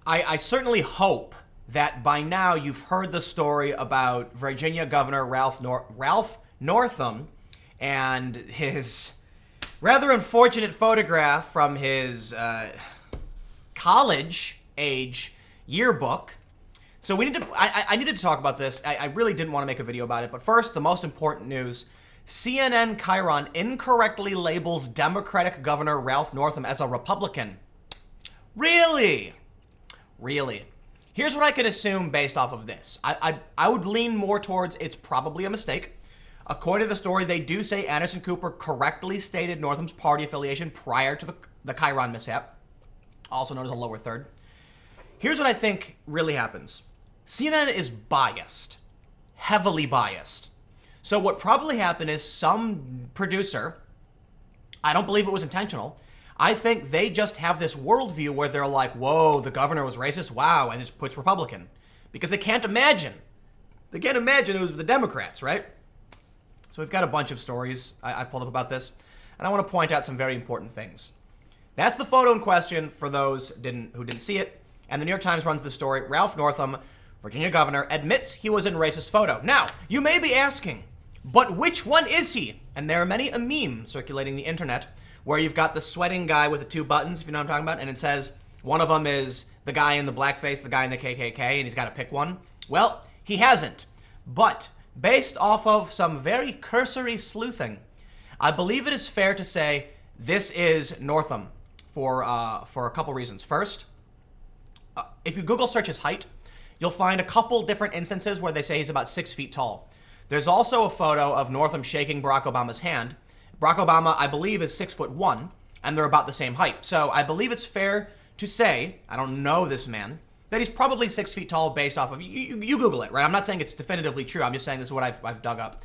I certainly hope that by now you've heard the story about Virginia Governor Ralph Northam and his rather unfortunate photograph from his college-age yearbook. So I needed to talk about this. I really didn't want to make a video about it. But first, the most important news. CNN Chiron incorrectly labels Democratic Governor Ralph Northam as a Republican. Really? Really? Here's what I can assume based off of this. I would lean more towards it's probably a mistake. According to the story, they do say Anderson Cooper correctly stated Northam's party affiliation prior to the Chiron mishap, also known as a lower third. Here's what I think really happens. CNN is biased, heavily biased. So what probably happened is some producer, I don't believe it was intentional, I think they just have this worldview where they're like, whoa, the governor was racist, wow, and it puts Republican. Because they can't imagine it was the Democrats, right? So we've got a bunch of stories I've pulled up about this, and I want to point out some very important things. That's the photo in question for those who didn't see it, and the New York Times runs the story. Ralph Northam, Virginia governor, admits he was in racist photo. Now, you may be asking, but which one is he? And there are many a meme circulating the internet where you've got the sweating guy with the two buttons, if you know what I'm talking about, and it says one of them is the guy in the blackface, the guy in the KKK, and he's got to pick one. Well, he hasn't. But based off of some very cursory sleuthing, I believe it is fair to say this is Northam for a couple reasons. First, if you Google search his height, you'll find a couple different instances where they say he's about 6 feet tall. There's also a photo of Northam shaking Barack Obama's hand. Barack Obama, I believe, is 6'1", and they're about the same height. So I believe it's fair to say, I don't know this man, that he's probably 6 feet tall based off of, you Google it, right? I'm not saying it's definitively true. I'm just saying this is what I've dug up.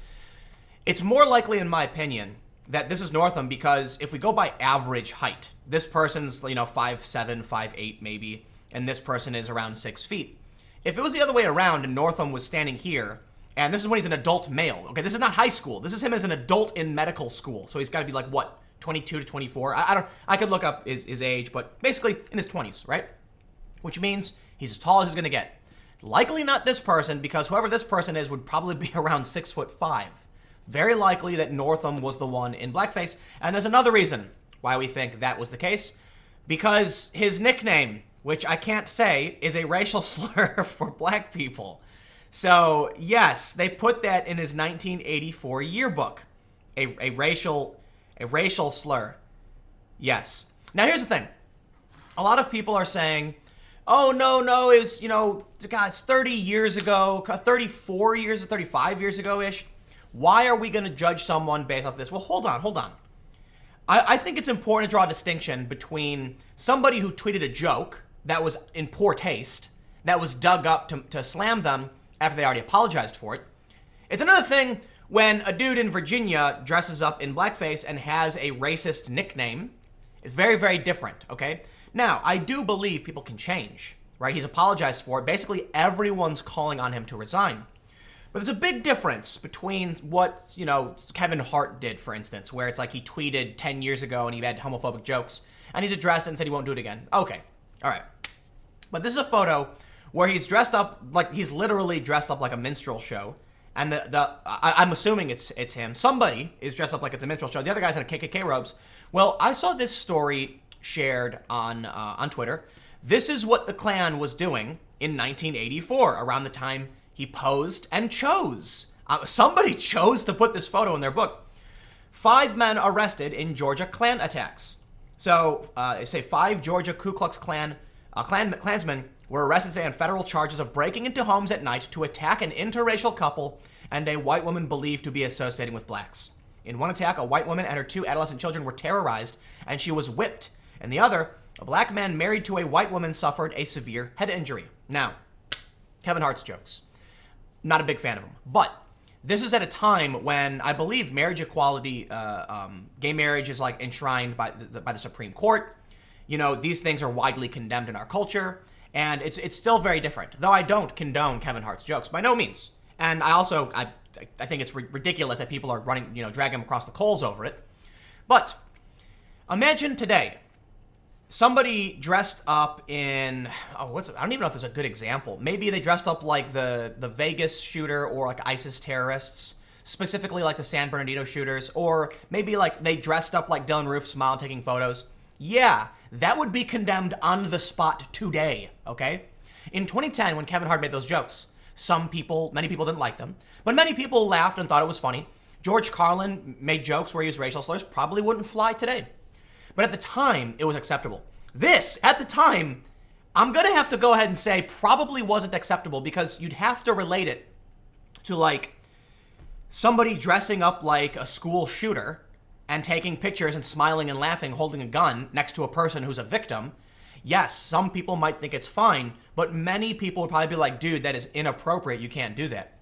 It's more likely, in my opinion, that this is Northam because if we go by average height, this person's, 5'7", 5'8", maybe, and this person is around 6 feet. If it was the other way around and Northam was standing here, and this is when he's an adult male, okay? This is not high school. This is him as an adult in medical school. So he's got to be like, what, 22 to 24? I could look up his age, but basically in his 20s, right? Which means he's as tall as he's going to get. Likely not this person, because whoever this person is would probably be around 6'5". Very likely that Northam was the one in blackface. And there's another reason why we think that was the case. Because his nickname, which I can't say, is a racial slur for black people. So, yes, they put that in his 1984 yearbook. A racial slur. Yes. Now, here's the thing. A lot of people are saying, oh, no, it's 30 years ago, 34 years or 35 years ago-ish. Why are we going to judge someone based off this? Well, hold on. I think it's important to draw a distinction between somebody who tweeted a joke that was in poor taste, that was dug up to slam them after they already apologized for it. It's another thing when a dude in Virginia dresses up in blackface and has a racist nickname. It's very, very different, okay? Now, I do believe people can change, right? He's apologized for it. Basically, everyone's calling on him to resign. But there's a big difference between what, Kevin Hart did, for instance, where it's like he tweeted 10 years ago and he had homophobic jokes, and he's addressed it and said he won't do it again. Okay, all right. But this is a photo where he's dressed up, like he's literally dressed up like a minstrel show. And I'm assuming it's him. Somebody is dressed up like it's a minstrel show. The other guy's in KKK robes. Well, I saw this story shared on Twitter. This is what the Klan was doing in 1984, around the time he posed and chose. Somebody chose to put this photo in their book. 5 men arrested in Georgia Klan attacks. So, they say 5 Georgia Ku Klux Klansmen were arrested today on federal charges of breaking into homes at night to attack an interracial couple and a white woman believed to be associating with blacks. In one attack, a white woman and her 2 adolescent children were terrorized and she was whipped. In the other, a black man married to a white woman suffered a severe head injury. Now, Kevin Hart's jokes. Not a big fan of them. But this is at a time when I believe marriage equality, gay marriage is like enshrined by the Supreme Court. These things are widely condemned in our culture. And it's still very different, though I don't condone Kevin Hart's jokes by no means. And I also I think it's ridiculous that people are dragging him across the coals over it. But imagine today, somebody dressed up in, I don't even know if there's a good example. Maybe they dressed up like the Vegas shooter or like ISIS terrorists, specifically like the San Bernardino shooters, or maybe like they dressed up like Dylan Roof, smile taking photos. Yeah, that would be condemned on the spot today, okay? In 2010, when Kevin Hart made those jokes, many people didn't like them, but many people laughed and thought it was funny. George Carlin made jokes where he used racial slurs, probably wouldn't fly today. But at the time, it was acceptable. This, at the time, I'm gonna have to go ahead and say probably wasn't acceptable, because you'd have to relate it to like somebody dressing up like a school shooter and taking pictures and smiling and laughing, holding a gun next to a person who's a victim. Yes, some people might think it's fine, but many people would probably be like, dude, that is inappropriate. You can't do that.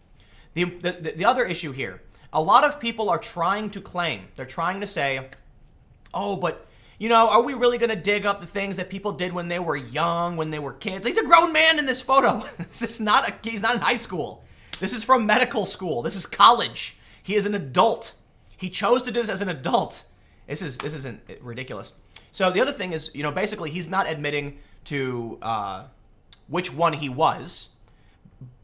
The other issue here, a lot of people are trying to claim, they're trying to say, oh, but you know, are we really going to dig up the things that people did when they were young, when they were kids? He's a grown man in this photo. He's not in high school. This is from medical school. This is college. He is an adult. He chose to do this as an adult. This isn't ridiculous. So the other thing is, you know, basically he's not admitting to which one he was,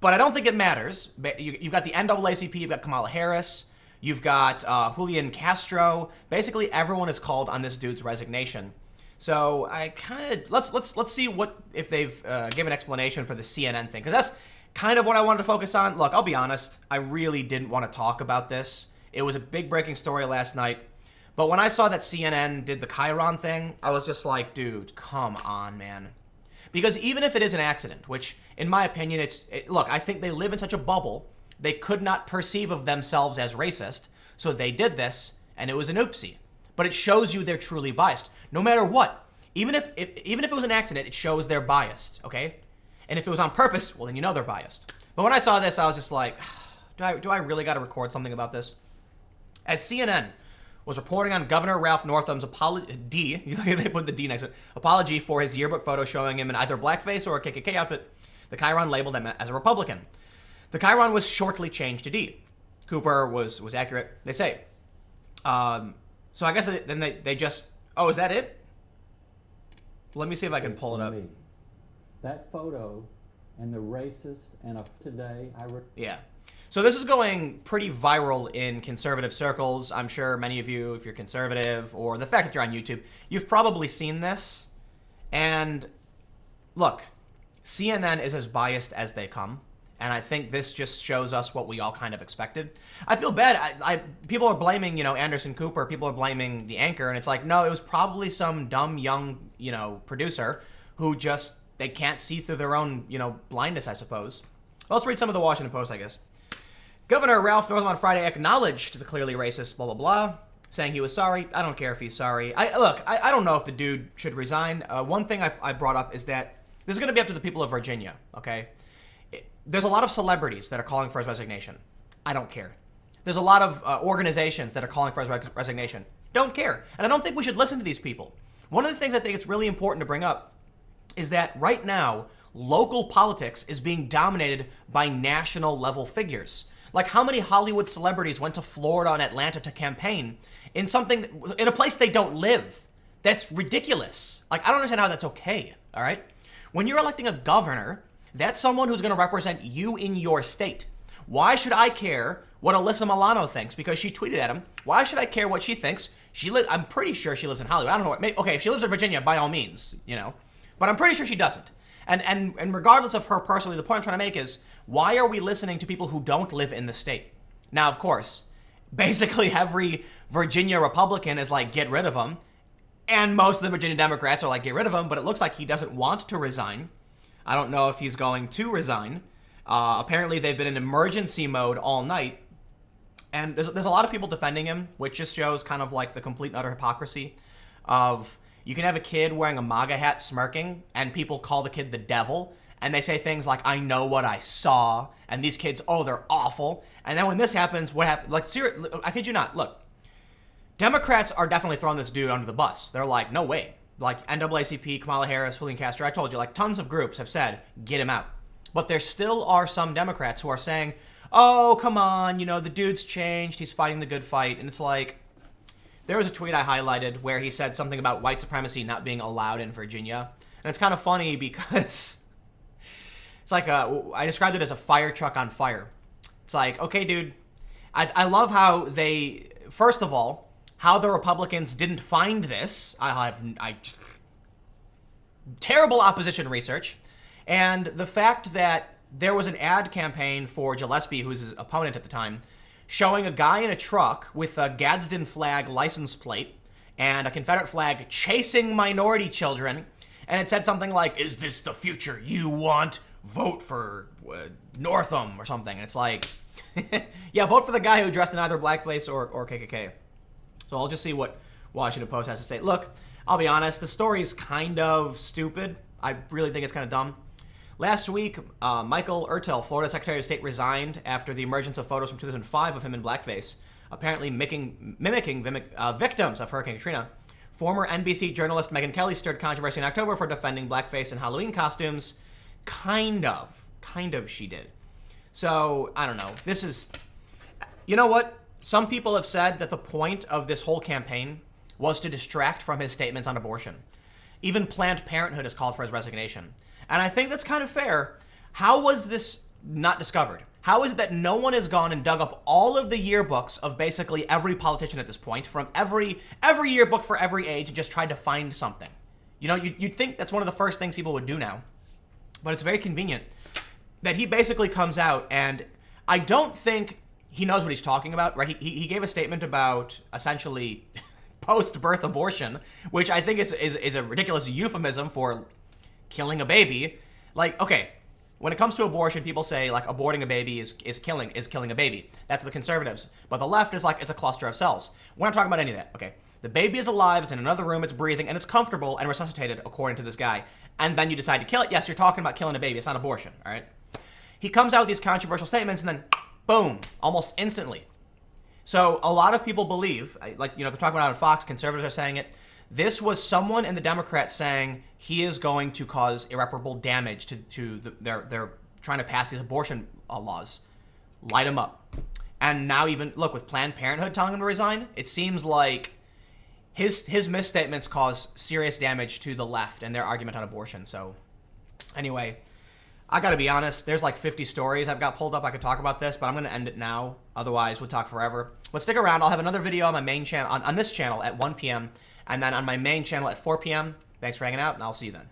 but I don't think it matters. You've got the NAACP, you've got Kamala Harris, you've got Julian Castro. Basically, everyone is called on this dude's resignation. So I kind of let's see if they've given explanation for the CNN thing, because that's kind of what I wanted to focus on. Look, I'll be honest, I really didn't want to talk about this. It was a big breaking story last night, but when I saw that CNN did the Chiron thing, I was just like, dude, come on, man. Because even if it is an accident, which in my opinion, look, I think they live in such a bubble. They could not perceive of themselves as racist, so they did this, and it was an oopsie. But it shows you they're truly biased. No matter what, even if it was an accident, it shows they're biased, okay? And if it was on purpose, well, then you know they're biased. But when I saw this, I was just like, do I really got to record something about this? As CNN was reporting on Governor Ralph Northam's apology, they put the D next to it, apology for his yearbook photo showing him in either blackface or a KKK outfit, the Chiron labeled him as a Republican. The Chiron was shortly changed to D. Cooper was accurate, they say. So I guess then they just, oh, is that it? Let me see if I can pull it up. That photo and the racist and today, yeah. So this is going pretty viral in conservative circles. I'm sure many of you, if you're conservative, or the fact that you're on YouTube, you've probably seen this. And look, CNN is as biased as they come. And I think this just shows us what we all kind of expected. I feel bad. People are blaming, Anderson Cooper. People are blaming the anchor. And it's like, no, it was probably some dumb young, producer who just, they can't see through their own, blindness, I suppose. Well, let's read some of the Washington Post, I guess. Governor Ralph Northam on Friday acknowledged the clearly racist blah, blah, blah, saying he was sorry. I don't care if he's sorry. I don't know if the dude should resign. One thing I brought up is that this is going to be up to the people of Virginia, okay? There's a lot of celebrities that are calling for his resignation. I don't care. There's a lot of organizations that are calling for his resignation. Don't care. And I don't think we should listen to these people. One of the things I think it's really important to bring up is that right now, local politics is being dominated by national level figures. Like, how many Hollywood celebrities went to Florida and Atlanta to campaign in a place they don't live? That's ridiculous. Like, I don't understand how that's okay, all right? When you're electing a governor, that's someone who's going to represent you in your state. Why should I care what Alyssa Milano thinks because she tweeted at him? Why should I care what she thinks? I'm pretty sure she lives in Hollywood. I don't know. Okay, if she lives in Virginia, by all means, But I'm pretty sure she doesn't. And regardless of her personally, the point I'm trying to make is, why are we listening to people who don't live in the state? Now, of course, basically every Virginia Republican is like, get rid of him. And most of the Virginia Democrats are like, get rid of him. But it looks like he doesn't want to resign. I don't know if he's going to resign. Apparently, they've been in emergency mode all night. And there's a lot of people defending him, which just shows kind of like the complete and utter hypocrisy of, you can have a kid wearing a MAGA hat smirking, and people call the kid the devil. And they say things like, I know what I saw. And these kids, oh, they're awful. And then when this happens, what happens? Like, seriously, I kid you not. Look, Democrats are definitely throwing this dude under the bus. They're like, no way. Like NAACP, Kamala Harris, Julian Castro, I told you, like tons of groups have said, get him out. But there still are some Democrats who are saying, oh, come on, the dude's changed. He's fighting the good fight. And it's like, there was a tweet I highlighted where he said something about white supremacy not being allowed in Virginia. And it's kind of funny because it's like I described it as a fire truck on fire. It's like, okay, dude, I love how they, first of all, how the Republicans didn't find this. Terrible opposition research. And the fact that there was an ad campaign for Gillespie, who was his opponent at the time, showing a guy in a truck with a Gadsden flag license plate and a Confederate flag chasing minority children. And it said something like, "Is this the future you want? Vote for Northam," or something. And it's like, yeah, vote for the guy who dressed in either blackface or KKK. So I'll just see what Washington Post has to say. Look, I'll be honest, the story's kind of stupid. I really think it's kind of dumb. Last week, Michael Ertel, Florida Secretary of State, resigned after the emergence of photos from 2005 of him in blackface, apparently mimicking victims of Hurricane Katrina. Former NBC journalist Megyn Kelly stirred controversy in October for defending blackface and Halloween costumes. Kind of she did. So, I don't know. This is, you know what? Some people have said that the point of this whole campaign was to distract from his statements on abortion. Even Planned Parenthood has called for his resignation. And I think that's kind of fair. How was this not discovered? How is it that no one has gone and dug up all of the yearbooks of basically every politician at this point, from every yearbook for every age, and just tried to find something? You know, you'd think that's one of the first things people would do now. But it's very convenient that he basically comes out, and I don't think he knows what he's talking about, right? He gave a statement about essentially post-birth abortion, which I think is a ridiculous euphemism for killing a baby. Like, okay, when it comes to abortion, people say like aborting a baby is killing a baby. That's the conservatives. But the left is like it's a cluster of cells. We're not talking about any of that. Okay, the baby is alive, it's in another room, it's breathing, and it's comfortable and resuscitated according to this guy. And then you decide to kill it. Yes, you're talking about killing a baby. It's not abortion. All right. He comes out with these controversial statements, and then boom, almost instantly. So a lot of people believe, like, you know, they're talking about it on Fox, conservatives are saying it. This was someone in the Democrats saying he is going to cause irreparable damage to they're trying to pass these abortion laws. Light him up. And now even, look, with Planned Parenthood telling him to resign, it seems like his misstatements cause serious damage to the left and their argument on abortion. So anyway, I gotta be honest, there's like 50 stories I've got pulled up. I could talk about this, but I'm gonna end it now. Otherwise, we'll talk forever. But stick around. I'll have another video on my main channel, on this channel at 1 p.m. and then on my main channel at 4 p.m. Thanks for hanging out, and I'll see you then.